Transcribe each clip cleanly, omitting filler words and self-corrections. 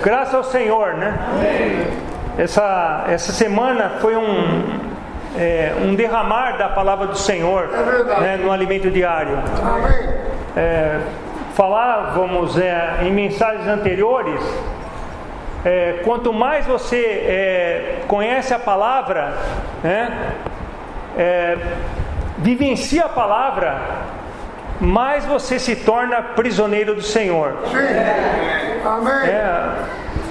Graças ao Senhor, né? Essa semana foi um derramar da palavra do Senhor, né, no alimento diário. Falávamos em mensagens anteriores, quanto mais você conhece a palavra, né, vivencia a palavra, mais você se torna prisioneiro do Senhor.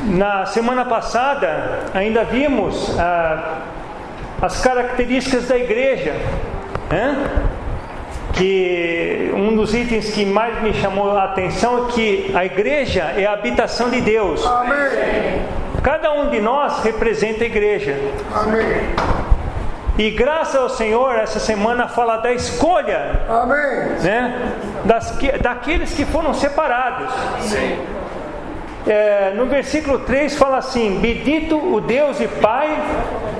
Na semana passada ainda vimos as características da igreja, né? Que um dos itens que mais me chamou a atenção é que a igreja é a habitação de Deus. Amém. Cada um de nós representa a igreja. Amém. E graças ao Senhor, essa semana fala da escolha, amém, né, daqueles que foram separados. Sim. No versículo 3 fala assim: bendito o Deus e Pai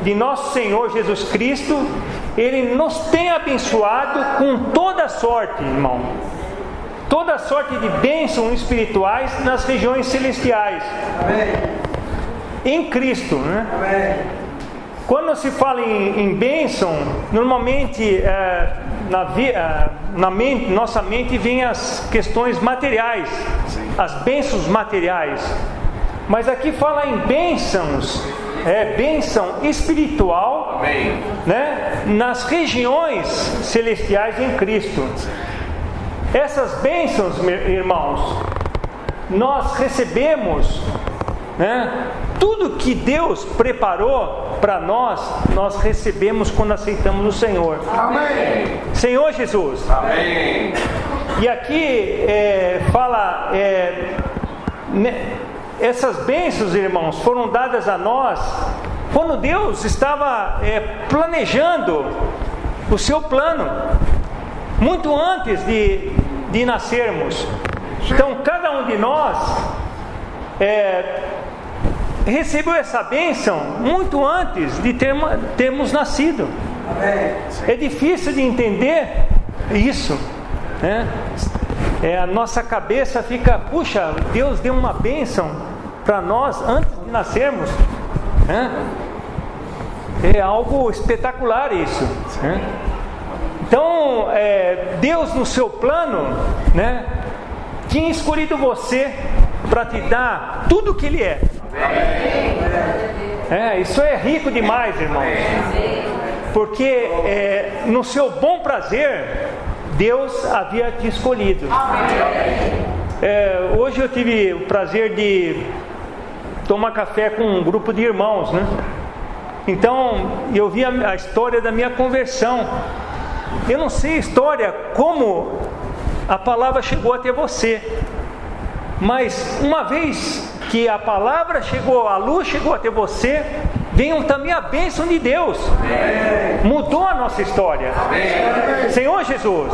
de nosso Senhor Jesus Cristo, Ele nos tem abençoado com toda sorte, irmão, toda sorte de bênçãos espirituais nas regiões celestiais. Amém. Em Cristo, né? Amém. Quando se fala em bênção, normalmente nossa mente vem as questões materiais, as bênçãos materiais. Mas aqui fala em bênçãos, bênção espiritual, amém, né, nas regiões celestiais em Cristo. Essas bênçãos, irmãos, nós recebemos, né, tudo que Deus preparou para nós recebemos quando aceitamos o Senhor. Amém. Senhor Jesus. Amém. E aqui fala, essas bênçãos, irmãos, foram dadas a nós quando Deus estava planejando o seu plano, muito antes de nascermos. Então, cada um de nós recebeu essa bênção muito antes de termos nascido. É difícil de entender isso, né? A nossa cabeça fica, puxa, Deus deu uma bênção para nós antes de nascermos, né? É algo espetacular isso, né? Então, Deus no seu plano, né, tinha escolhido você para te dar tudo o que Ele é. Isso é rico demais, irmãos, porque no seu bom prazer Deus havia te escolhido. Hoje eu tive o prazer de tomar café com um grupo de irmãos, né? Então eu vi a história da minha conversão. Eu não sei a história, como a palavra chegou até você, mas uma vez que a palavra chegou, a luz chegou até você, veio também a bênção de Deus. Amém. Mudou a nossa história. Amém. Senhor Jesus.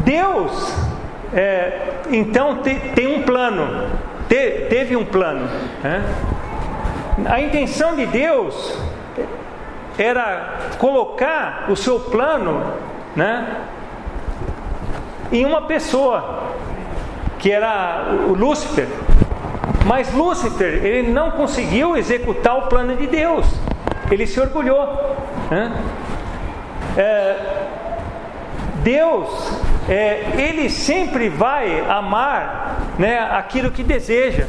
Deus então tem um plano, teve um plano, né? A intenção de Deus era colocar o seu plano, né, em uma pessoa, que era o Lúcifer. Mas Lúcifer, ele não conseguiu executar o plano de Deus. Ele se orgulhou, né? Deus, Ele sempre vai amar, né, aquilo que deseja.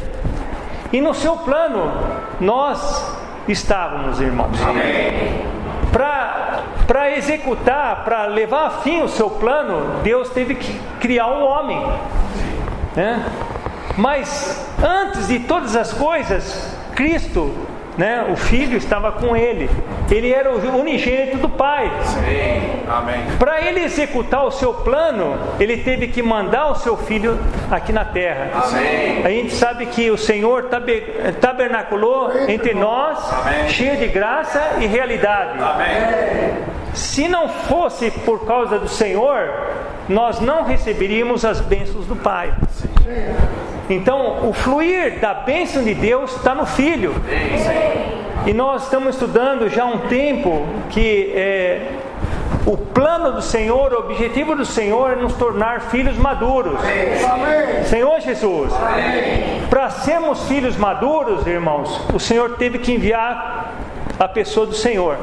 E no seu plano, nós estávamos, irmãos. Para executar, para levar a fim o seu plano, Deus teve que criar um homem, né? Mas antes de todas as coisas, Cristo, né, o Filho, estava com Ele. Ele era o unigênito do Pai. Para Ele executar o seu plano, Ele teve que mandar o seu Filho aqui na terra. Amém. A gente sabe que o Senhor tabernaculou entre nós, amém, cheio de graça e realidade. Amém. Se não fosse por causa do Senhor, nós não receberíamos as bênçãos do Pai. Então, o fluir da bênção de Deus está no Filho. E nós estamos estudando já há um tempo que o plano do Senhor, o objetivo do Senhor é nos tornar filhos maduros. Senhor Jesus, para sermos filhos maduros, irmãos, o Senhor teve que enviar a pessoa do Senhor.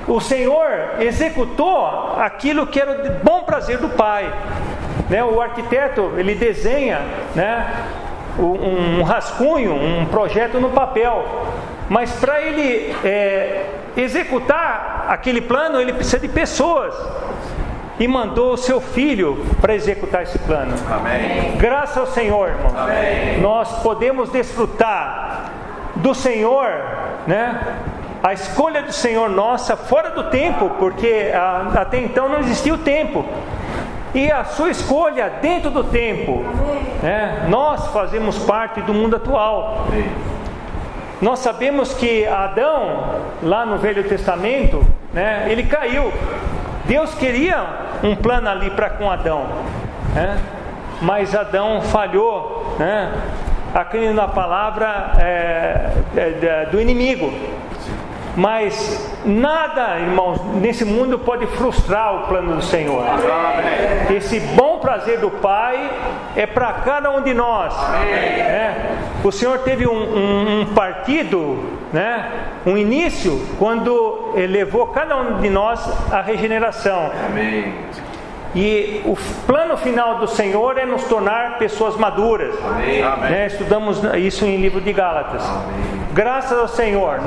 O Senhor executou aquilo que era de bom prazer do Pai. O arquiteto, ele desenha, um rascunho, um projeto no papel, mas para ele executar aquele plano, ele precisa de pessoas, e mandou o seu filho para executar esse plano. Amém. Graças ao Senhor, irmão. Amém. Nós podemos desfrutar do Senhor, a escolha do Senhor nossa fora do tempo, porque até então não existia o tempo, e a sua escolha dentro do tempo. Nós fazemos parte do mundo atual. Amém. Nós sabemos que Adão, lá no Velho Testamento, ele caiu. Deus queria um plano ali para com Adão, mas Adão falhou, acreditando na palavra do inimigo. Mas nada, irmãos, nesse mundo pode frustrar o plano do Senhor. Esse bom prazer do Pai é para cada um de nós. O Senhor teve um partido, um início, quando Ele levou cada um de nós à regeneração. E o plano final do Senhor é nos tornar pessoas maduras. Estudamos isso em livro de Gálatas. Graças ao Senhor,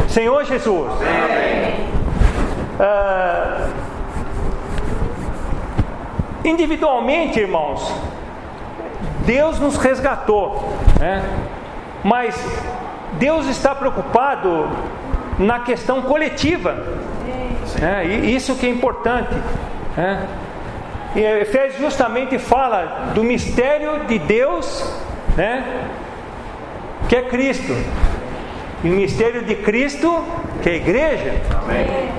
Senhor Jesus. Individualmente, irmãos, Deus nos resgatou, mas Deus está preocupado na questão coletiva. Isso que é importante. E Efésios justamente fala do mistério de Deus, que é Cristo, e o mistério de Cristo, que é a igreja. Amém.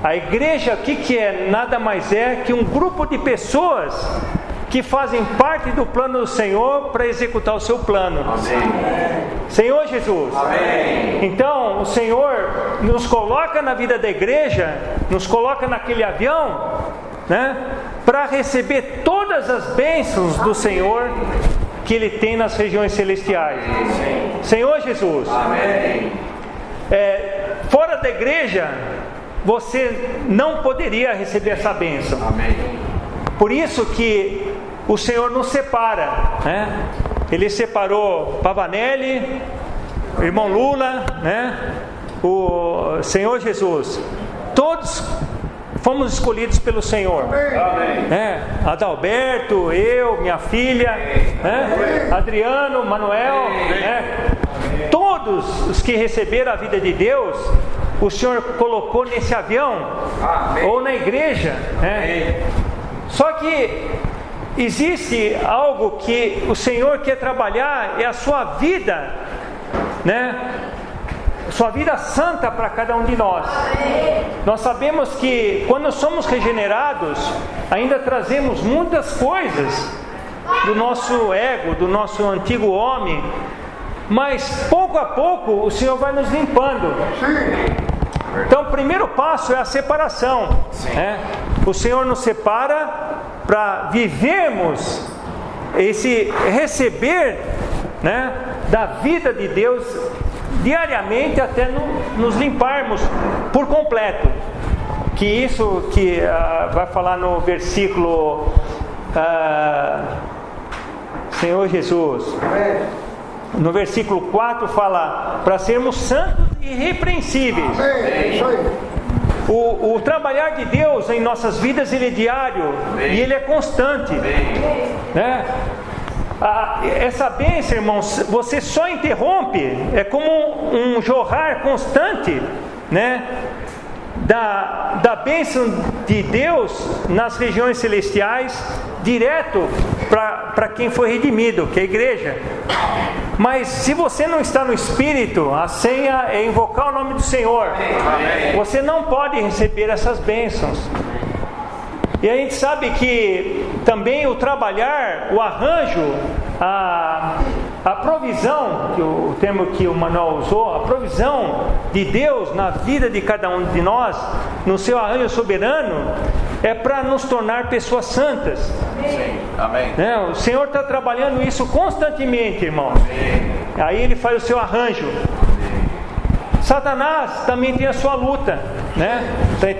A igreja, o que é? Nada mais é que um grupo de pessoas que fazem parte do plano do Senhor para executar o seu plano. Amém. Senhor Jesus. Amém. Então o Senhor nos coloca na vida da igreja, nos coloca naquele avião, para receber todas as bênçãos do Senhor que Ele tem nas regiões celestiais. Amém. Senhor Jesus. Amém. Fora da igreja, você não poderia receber essa bênção. Amém. Por isso que o Senhor nos separa, Ele separou Pavanelli, o irmão Lula, o Senhor Jesus. Todos fomos escolhidos pelo Senhor. Amém. Adalberto, eu, minha filha, Adriano, Manuel, todos os que receberam a vida de Deus, o Senhor colocou nesse avião. Amém. Ou na igreja. Só que existe algo que o Senhor quer trabalhar, é a sua vida, sua vida santa para cada um de nós. Nós sabemos que quando somos regenerados, ainda trazemos muitas coisas do nosso ego, do nosso antigo homem, mas pouco a pouco o Senhor vai nos limpando. Então o primeiro passo é a separação. O Senhor nos separa para vivermos esse receber, da vida de Deus diariamente, até nos limparmos por completo. Que isso que vai falar no versículo Senhor Jesus, no versículo 4 fala para sermos santos e irrepreensíveis. O trabalhar de Deus em nossas vidas, ele é diário. E ele é constante. Essa bênção, irmãos, você só interrompe, é como um jorrar constante, da bênção de Deus nas regiões celestiais, direto para quem foi redimido, que é a igreja. Mas se você não está no Espírito, a senha é invocar o nome do Senhor. Amém. Você não pode receber essas bênçãos. E a gente sabe que também o trabalhar, o arranjo, a provisão, que o termo que o Manuel usou, a provisão de Deus na vida de cada um de nós, no seu arranjo soberano, é para nos tornar pessoas santas. Sim. Amém. O Senhor está trabalhando isso constantemente, irmãos. Aí Ele faz o seu arranjo. Satanás também tem a sua luta, né?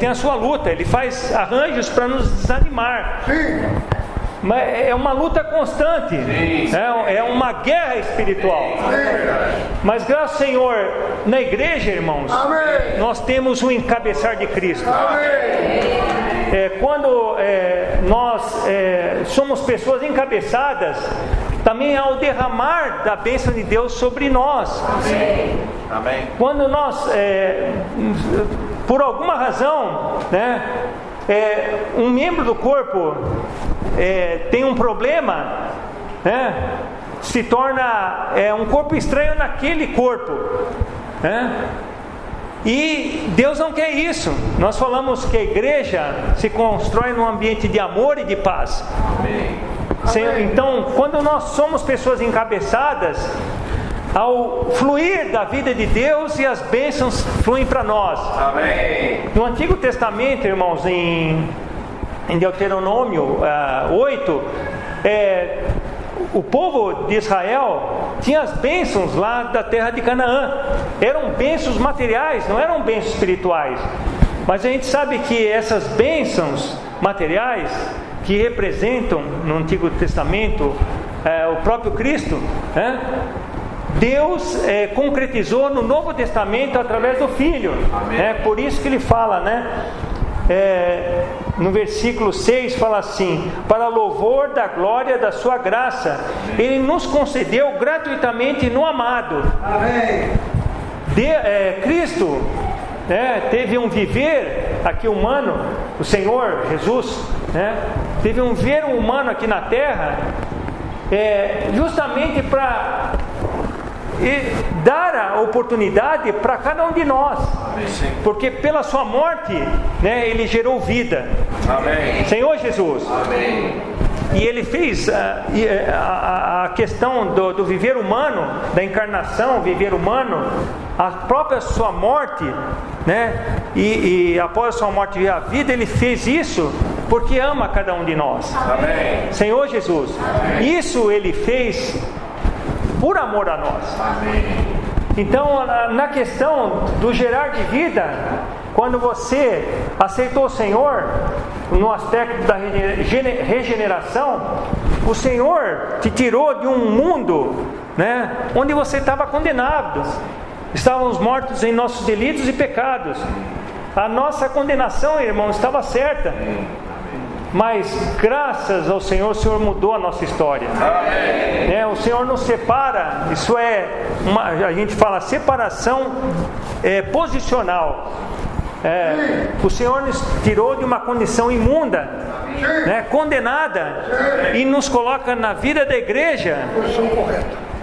Tem a sua luta. Ele faz arranjos para nos desanimar. Mas é uma luta constante. É uma guerra espiritual. Mas graças ao Senhor, na igreja, irmãos, nós temos o encabeçar de Cristo. Quando nós somos pessoas encabeçadas, também há o derramar da bênção de Deus sobre nós. Amém. Quando nós, por alguma razão, né, um membro do corpo tem um problema, né, se torna um corpo estranho naquele corpo, né? E Deus não quer isso. Nós falamos que a igreja se constrói num ambiente de amor e de paz. Amém. Então, quando nós somos pessoas encabeçadas, ao fluir da vida de Deus, e as bênçãos fluem para nós. Amém. No Antigo Testamento, irmãos, em Deuteronômio 8, o povo de Israel tinha as bênçãos lá da terra de Canaã. Eram bênçãos materiais, não eram bênçãos espirituais. Mas a gente sabe que essas bênçãos materiais, que representam no Antigo Testamento o próprio Cristo, né? Deus concretizou no Novo Testamento através do Filho. Por isso que ele fala, né? No versículo 6 fala assim: para louvor da glória da sua graça, Ele nos concedeu gratuitamente no amado. Cristo teve um viver aqui humano, o Senhor Jesus, né, teve um viver humano aqui na terra, justamente para dar a oportunidade para cada um de nós. Porque pela sua morte, né, Ele gerou vida. Amém. Senhor Jesus. Amém. E Ele fez a questão do viver humano, da encarnação, viver humano, a própria sua morte, né? E após a sua morte vir a vida, Ele fez isso porque ama cada um de nós. Amém. Senhor Jesus. Amém. Isso Ele fez por amor a nós. Amém. Então, na questão do gerar de vida, quando você aceitou o Senhor, no aspecto da regeneração, o Senhor te tirou de um mundo, né, onde você estava condenado. Estávamos mortos em nossos delitos e pecados. A nossa condenação, irmão, estava certa. Mas graças ao Senhor, o Senhor mudou a nossa história. O Senhor nos separa. Isso a gente fala separação posicional. O Senhor nos tirou de uma condição imunda, né, condenada, e nos coloca na vida da igreja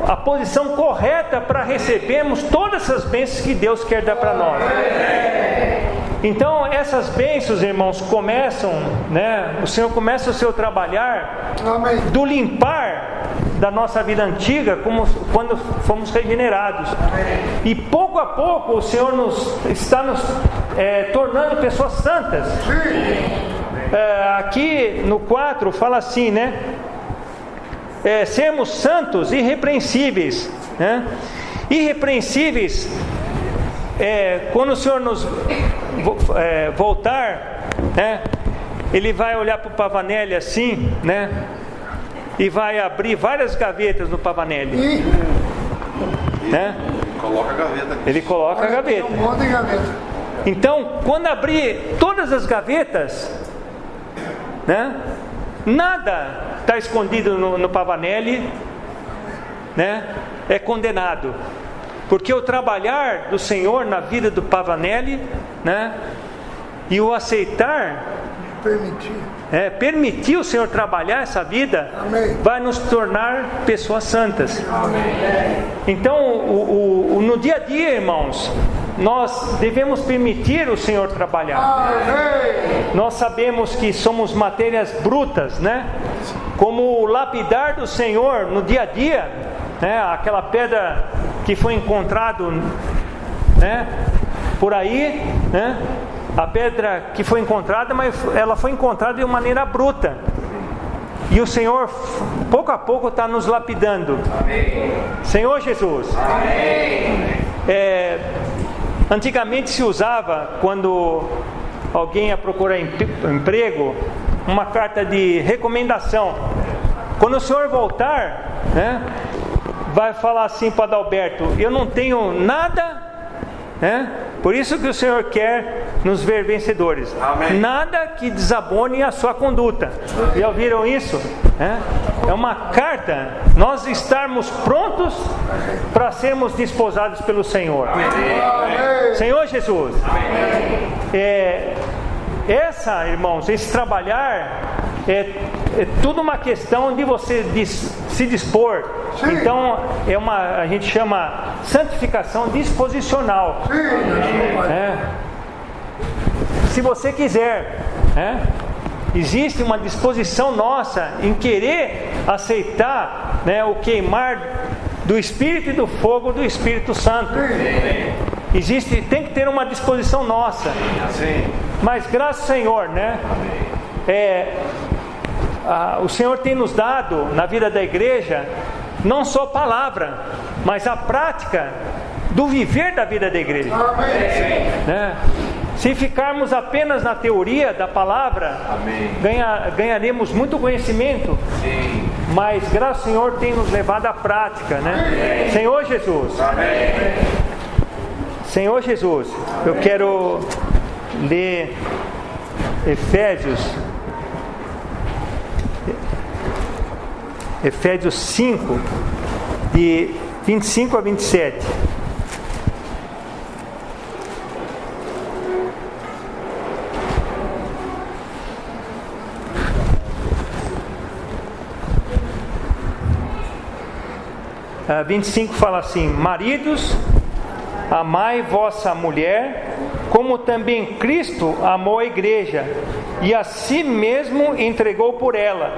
a posição correta para recebermos todas essas bênçãos que Deus quer dar para nós. Então essas bênçãos, irmãos, começam, né? O Senhor começa o seu trabalhar do limpar da nossa vida antiga, como quando fomos regenerados. E pouco a pouco o Senhor está nos tornando pessoas santas. Aqui no 4 fala assim, né? Sermos santos, irrepreensíveis, né? Irrepreensíveis. Quando o Senhor nos voltar, né, Ele vai olhar para o Pavanelli assim, né, e vai abrir várias gavetas no Pavanelli, né? Coloca a gaveta aqui. Ele coloca a gaveta. Um monte de gaveta. Então, quando abrir todas as gavetas, né, nada está escondido no Pavanelli, né, é condenado. Porque o trabalhar do Senhor na vida do Pavanelli, né, e o aceitar, permitir o Senhor trabalhar essa vida, Amém, vai nos tornar pessoas santas. Amém. Então, no dia a dia, irmãos, nós devemos permitir o Senhor trabalhar. Amém. Nós sabemos que somos matérias brutas, né? Como o lapidar do Senhor no dia a dia, né? Aquela pedra que foi encontrado, né, por aí, né? A pedra que foi encontrada, mas ela foi encontrada de uma maneira bruta. E o Senhor, pouco a pouco, está nos lapidando. Amém. Senhor Jesus. Amém. Antigamente se usava, quando alguém ia procurar emprego, uma carta de recomendação. Quando o senhor voltar, né, vai falar assim para Adalberto: eu não tenho nada, né? Por isso que o Senhor quer nos ver vencedores. Amém. Nada que desabone a sua conduta. Já ouviram isso? É uma carta, nós estarmos prontos para sermos desposados pelo Senhor. Amém. Senhor Jesus. Amém. Irmãos, esse trabalhar é tudo uma questão de você se dispor. Sim. Então a gente chama santificação disposicional. Se você quiser, existe uma disposição nossa em querer aceitar, né, o queimar do Espírito e do fogo do Espírito Santo. Tem que ter uma disposição nossa. Mas graças ao Senhor, né? O Senhor tem nos dado na vida da igreja não só palavra, mas a prática do viver da vida da igreja. Né? Se ficarmos apenas na teoria da palavra, ganharemos muito conhecimento. Sim. Mas graças ao Senhor tem nos levado à prática, né? Senhor Jesus. Amém. Senhor Jesus, eu quero ler Efésios 5, de 25 a 27. Uh, 25 fala assim: maridos, amai vossa mulher, como também Cristo amou a igreja, e a si mesmo entregou por ela,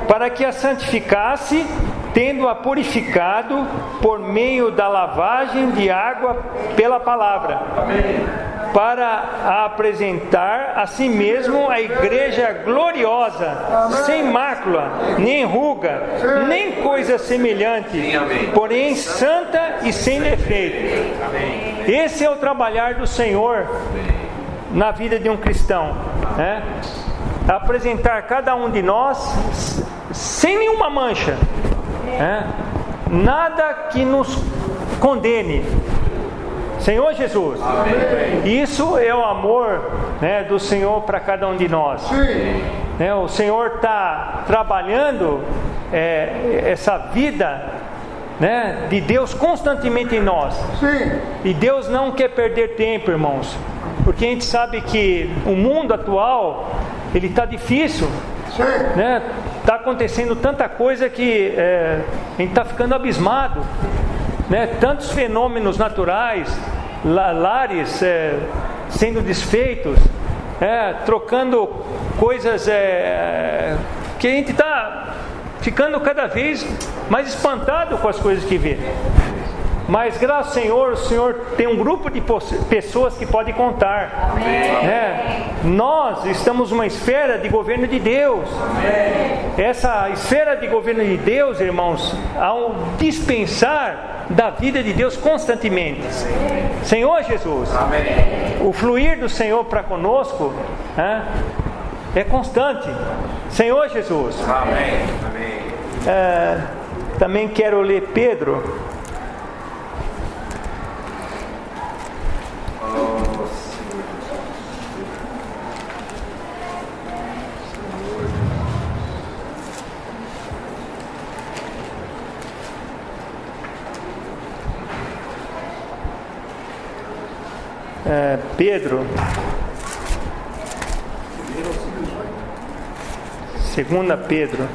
para que a santificasse, tendo-a purificado por meio da lavagem de água pela palavra, para a apresentar a si mesmo a igreja gloriosa, sem mácula, nem ruga, nem coisa semelhante, porém santa e sem defeito. Esse é o trabalhar do Senhor na vida de um cristão, né? Apresentar cada um de nós sem nenhuma mancha, né? Nada que nos condene. Senhor Jesus. Amém. Isso é o amor, né, do Senhor para cada um de nós. Né, o Senhor está trabalhando essa vida, né, de Deus constantemente em nós. Sim. E Deus não quer perder tempo, irmãos, porque a gente sabe que o mundo atual ele está difícil, né? Está acontecendo tanta coisa que a gente está ficando abismado, né? Tantos fenômenos naturais, lares sendo desfeitos, trocando coisas que a gente está ficando cada vez mais espantado com as coisas que vê. Mas graças ao Senhor, o Senhor tem um grupo de pessoas que pode contar. Nós estamos numa esfera de governo de Deus. Essa esfera de governo de Deus, irmãos, há um dispensar da vida de Deus constantemente. Senhor Jesus, o fluir do Senhor para conosco é constante. Senhor Jesus. Também quero ler Pedro. Pedro, 2 Pedro,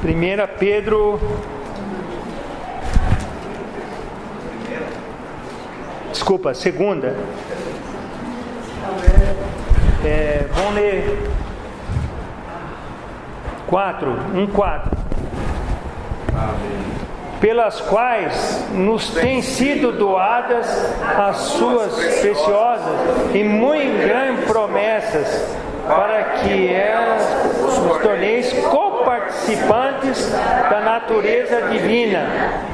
Primeira Pedro, Desculpa, segunda. Vamos ler 4. Pelas quais nos têm sido doadas as suas preciosas e muito grandes promessas, para que elas os torneis coparticipantes da natureza divina,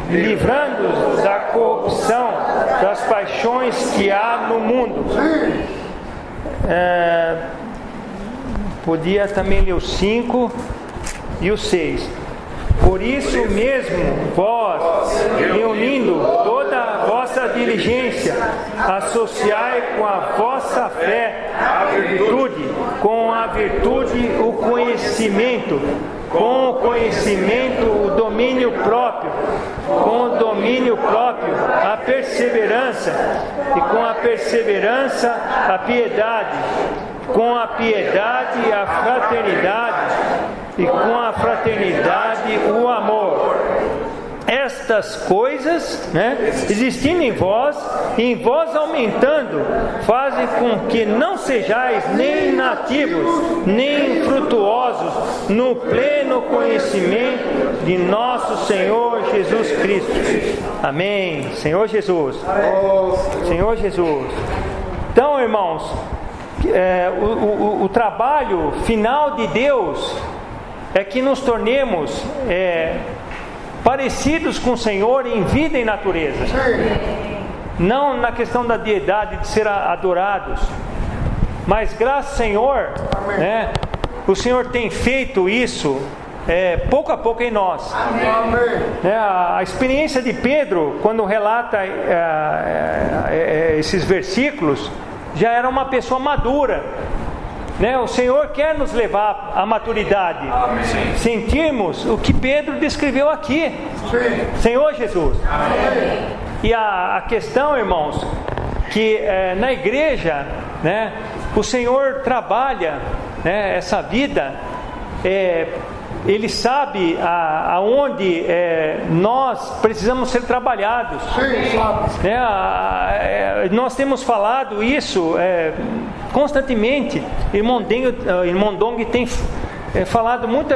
livrando-os da corrupção das paixões que há no mundo. Podia também ler o 5 e o 6. Por isso mesmo, vós, reunindo toda a vossa diligência, associai com a vossa fé a virtude, com a virtude o conhecimento, com o conhecimento o domínio próprio, com o domínio próprio a perseverança, e com a perseverança a piedade, com a piedade a fraternidade, e com a fraternidade o amor. Estas coisas, existindo em vós, e em vós aumentando, fazem com que não sejais nem inativos, nem infrutuosos no pleno conhecimento de nosso Senhor Jesus Cristo. Amém. Senhor Jesus. Senhor Jesus. Então, irmãos, o trabalho final de Deus é que nos tornemos parecidos com o Senhor em vida e natureza. Não na questão da deidade de ser adorados, mas graças ao Senhor, o Senhor tem feito isso pouco a pouco em nós. A experiência de Pedro, quando relata esses versículos, já era uma pessoa madura. O Senhor quer nos levar à maturidade. Amém. Sentirmos o que Pedro descreveu aqui. Sim. Senhor Jesus. Amém. E a questão, irmãos, que na igreja, o Senhor trabalha essa vida. Ele sabe aonde nós precisamos ser trabalhados. Nós temos falado isso constantemente. Irmão Dong tem falado muito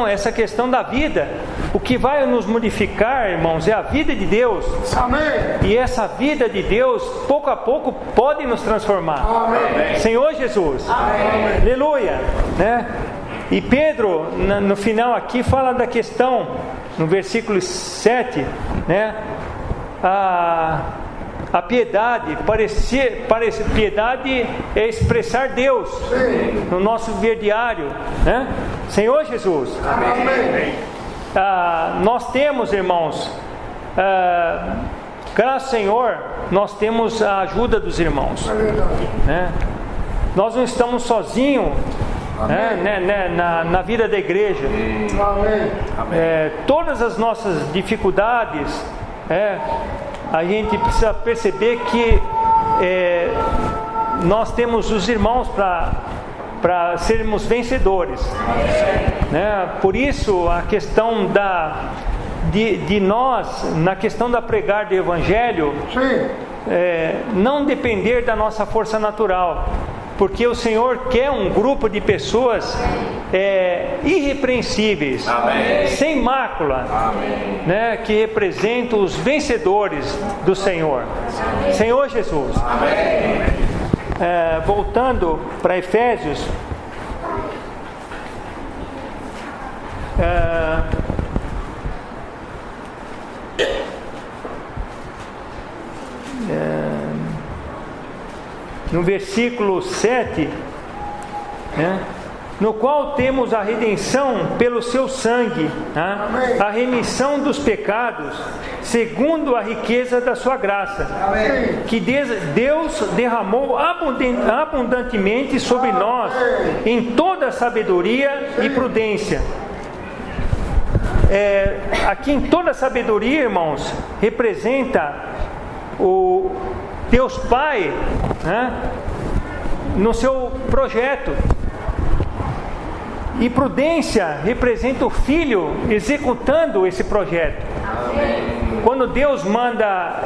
essa questão da vida. O que vai nos modificar, irmãos, é a vida de Deus. Amém. E essa vida de Deus, pouco a pouco, pode nos transformar. Amém. Senhor Jesus. Amém. Aleluia. E Pedro, no final aqui, fala da questão, no versículo 7, a piedade, piedade é expressar Deus no nosso viver diário, Senhor Jesus. Amém. Nós temos, irmãos, graças ao Senhor, nós temos a ajuda dos irmãos. Nós não estamos sozinhos. Na vida da igreja. Todas as nossas dificuldades, a gente precisa perceber que nós temos os irmãos para sermos vencedores. Por isso a questão de nós, na questão da pregar do Evangelho, não depender da nossa força natural, porque o Senhor quer um grupo de pessoas irrepreensíveis. Amém. Sem mácula. Amém. Que representam os vencedores do Senhor. Amém. Senhor Jesus. Amém. Voltando para Efésios, no versículo 7, no qual temos a redenção pelo seu sangue, a remissão dos pecados, segundo a riqueza da sua graça, que Deus derramou abundantemente sobre nós, em toda sabedoria e prudência. Aqui em toda sabedoria, irmãos, representa o Deus Pai, no seu projeto. E prudência representa o Filho executando esse projeto. Amém. quando Deus manda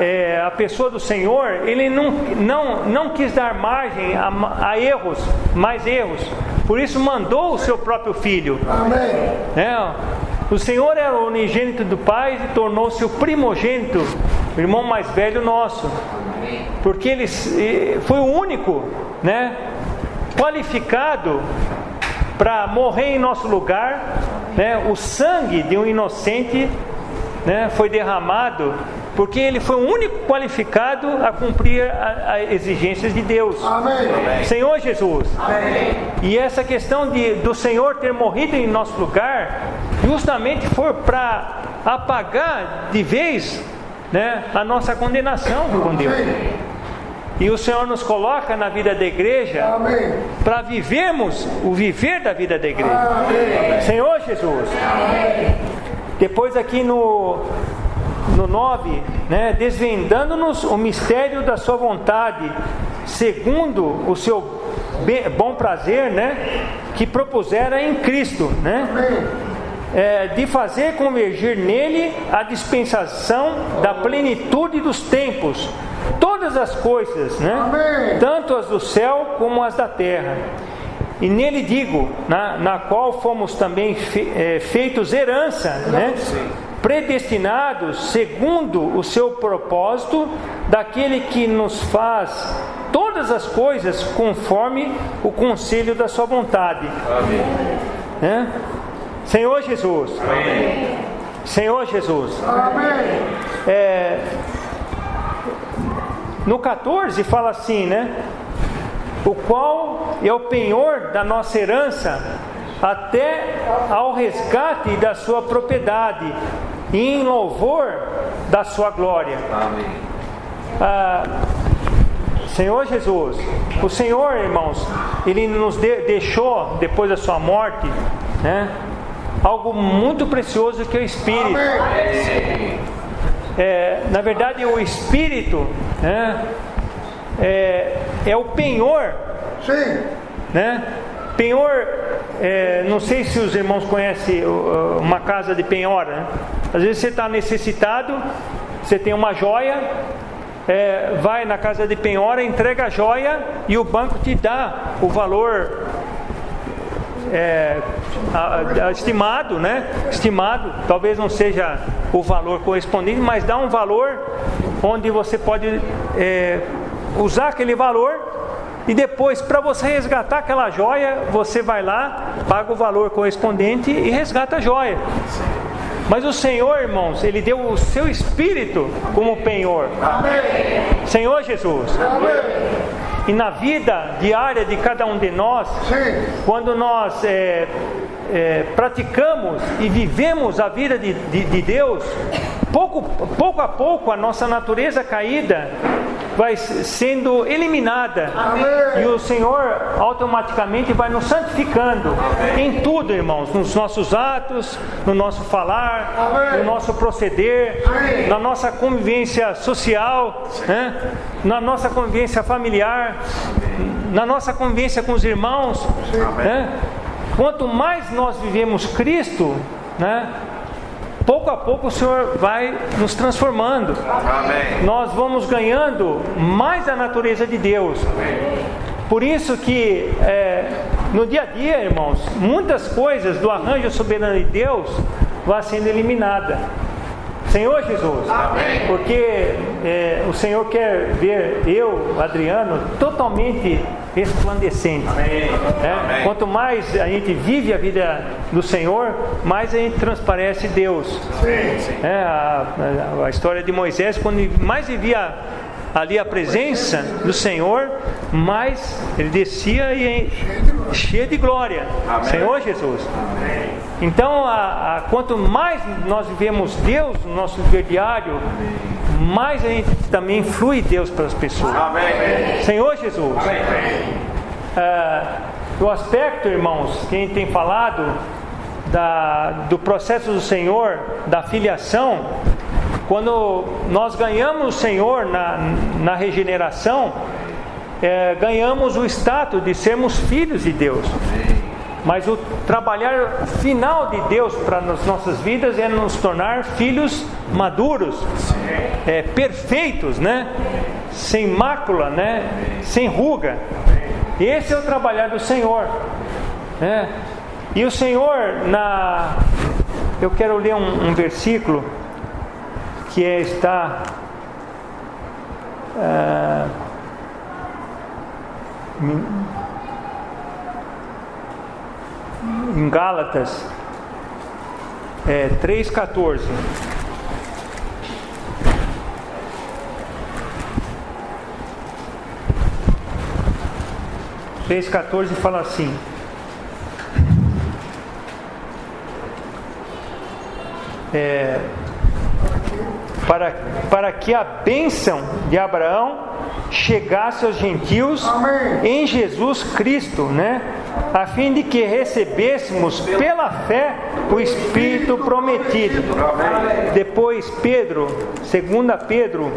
a pessoa do Senhor, Ele não quis dar margem a erros, mais erros. Por isso mandou o seu próprio Filho. Amém. O Senhor era o unigênito do Pai e tornou-se o primogênito, o irmão mais velho nosso. Porque Ele foi o único, qualificado para morrer em nosso lugar. O sangue de um inocente foi derramado, porque Ele foi o único qualificado a cumprir as exigências de Deus. Amém. Senhor Jesus. Amém. E essa questão do Senhor ter morrido em nosso lugar, justamente foi para apagar de vez a nossa condenação com Deus. E o Senhor nos coloca na vida da igreja para vivermos o viver da vida da igreja. Amém. Senhor Jesus. Amém. Depois aqui no 9, desvendando-nos o mistério da sua vontade, segundo o seu bom prazer, que propusera em Cristo, de fazer convergir nele a dispensação da plenitude dos tempos, todas as coisas, tanto as do céu como as da terra. E nele digo, na qual fomos também feitos herança, predestinados segundo o seu propósito, daquele que nos faz todas as coisas conforme o conselho da sua vontade. Amém. Senhor Jesus. Amém. Senhor Jesus. Amém. No 14 fala assim, o qual é o penhor da nossa herança até ao resgate da sua propriedade e em louvor da sua glória. Amém. Senhor Jesus, o Senhor, irmãos, Ele nos deixou depois da sua morte, algo muito precioso, que é o Espírito. Na verdade, o Espírito é o penhor. Sim. Penhor, não sei se os irmãos conhecem uma casa de penhora. Às vezes você está necessitado, você tem uma joia, vai na casa de penhora, entrega a joia e o banco te dá o valor estimado, estimado, talvez não seja o valor correspondente, mas dá um valor onde você pode usar aquele valor. E depois, para você resgatar aquela joia, você vai lá, paga o valor correspondente e resgata a joia. Mas o Senhor, irmãos, Ele deu o seu Espírito como penhor. Amém. Senhor Jesus. Amém. E na vida diária de cada um de nós, quando nós praticamos e vivemos a vida de Deus, pouco a pouco a nossa natureza caída vai sendo eliminada. Amém. E o Senhor automaticamente vai nos santificando. Amém. Em tudo, irmãos, nos nossos atos, no nosso falar, amém, no nosso proceder, amém, na nossa convivência social, na nossa convivência familiar, na nossa convivência com os irmãos. Quanto mais nós vivemos Cristo, pouco a pouco o Senhor vai nos transformando. Amém. Nós vamos ganhando mais a natureza de Deus. Amém. Por isso que no dia a dia, irmãos, muitas coisas do arranjo soberano de Deus vão sendo eliminadas. Senhor Jesus. Amém. Porque o Senhor quer ver eu, Adriano, totalmente resplandecente. Amém. Amém. Quanto mais a gente vive a vida do Senhor, mais a gente transparece Deus. Sim. A história de Moisés, quando mais vivia ali a presença do Senhor, mais ele descia e cheio de glória. Amém. Senhor Jesus. Amém. Então, quanto mais nós vivemos Deus no nosso viver diário, mais a gente também flui Deus para as pessoas. Amém. Senhor Jesus. O aspecto, irmãos, que a gente tem falado do processo do Senhor, da filiação, quando nós ganhamos o Senhor na regeneração, ganhamos o status de sermos filhos de Deus. Mas o trabalhar final de Deus para as nossas vidas é nos tornar filhos maduros, perfeitos, né? Sem mácula, né? Sem ruga. Esse é o trabalhar do Senhor, né? E o Senhor, eu quero ler um versículo que está em Gálatas 3,14. 3,14 fala assim: para que a bênção de Abraão chegasse aos gentios em Jesus Cristo, né? A fim de que recebêssemos pela fé o Espírito prometido. Depois Pedro, 2 Pedro,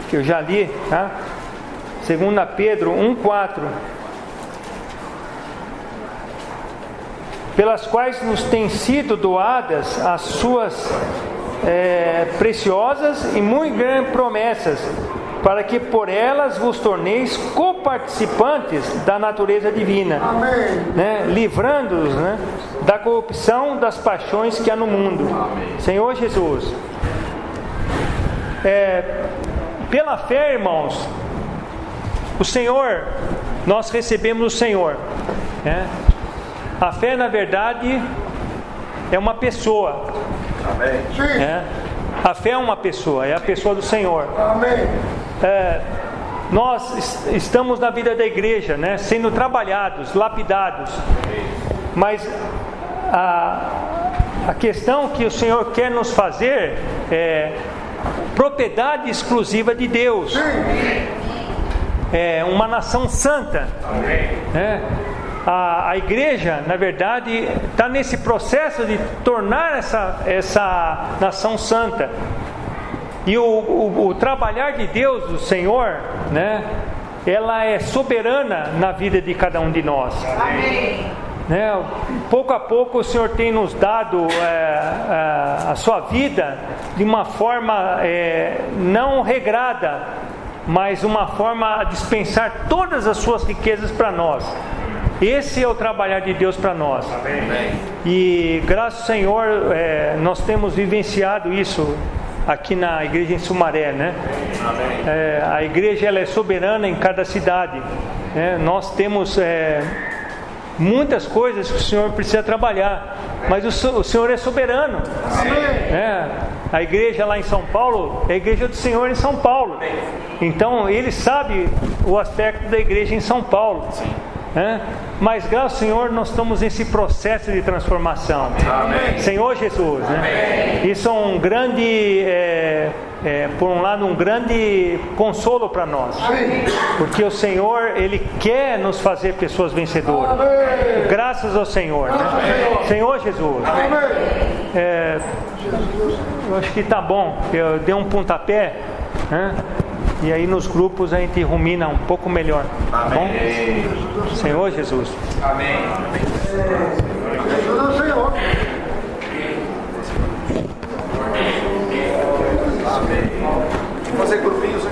que eu já li, tá? 2 Pedro 1,4. Pelas quais nos têm sido doadas as suas preciosas e muito grandes promessas, para que por elas vos torneis coparticipantes da natureza divina, né? Livrando-os, né, da corrupção das paixões que há no mundo. Senhor Jesus, pela fé, irmãos, o Senhor, nós recebemos o Senhor, né? A fé, na verdade, é uma pessoa. Amém. A fé é uma pessoa, é a pessoa do Senhor. Amém. Nós estamos na vida da igreja, né, sendo trabalhados, lapidados. Mas a questão que o Senhor quer nos fazer é propriedade exclusiva de Deus. É uma nação santa. Né? A igreja, na verdade, está nesse processo de tornar essa nação santa. E o trabalhar de Deus, do Senhor, né, ela é soberana na vida de cada um de nós. Amém. Né, pouco a pouco o Senhor tem nos dado a sua vida de uma forma não regrada, mas uma forma a dispensar todas as suas riquezas para nós. Esse é o trabalhar de Deus para nós. Amém. E graças ao Senhor nós temos vivenciado isso aqui na igreja em Sumaré, né? A igreja ela é soberana em cada cidade, né? Nós temos muitas coisas que o Senhor precisa trabalhar, mas o Senhor é soberano. A igreja lá em São Paulo é a igreja do Senhor em São Paulo. Então Ele sabe o aspecto da igreja em São Paulo. Mas graças ao Senhor nós estamos nesse processo de transformação. Amém. Senhor Jesus, né? Isso é um grande, por um lado, um grande consolo para nós, porque o Senhor Ele quer nos fazer pessoas vencedoras. Amém. Graças ao Senhor, né? Senhor Jesus. Eu acho que está bom. Eu dei um pontapé, né? E aí nos grupos a gente rumina um pouco melhor. Tá bom? Senhor Jesus. Amém. Senhor. Fazer grupinhos,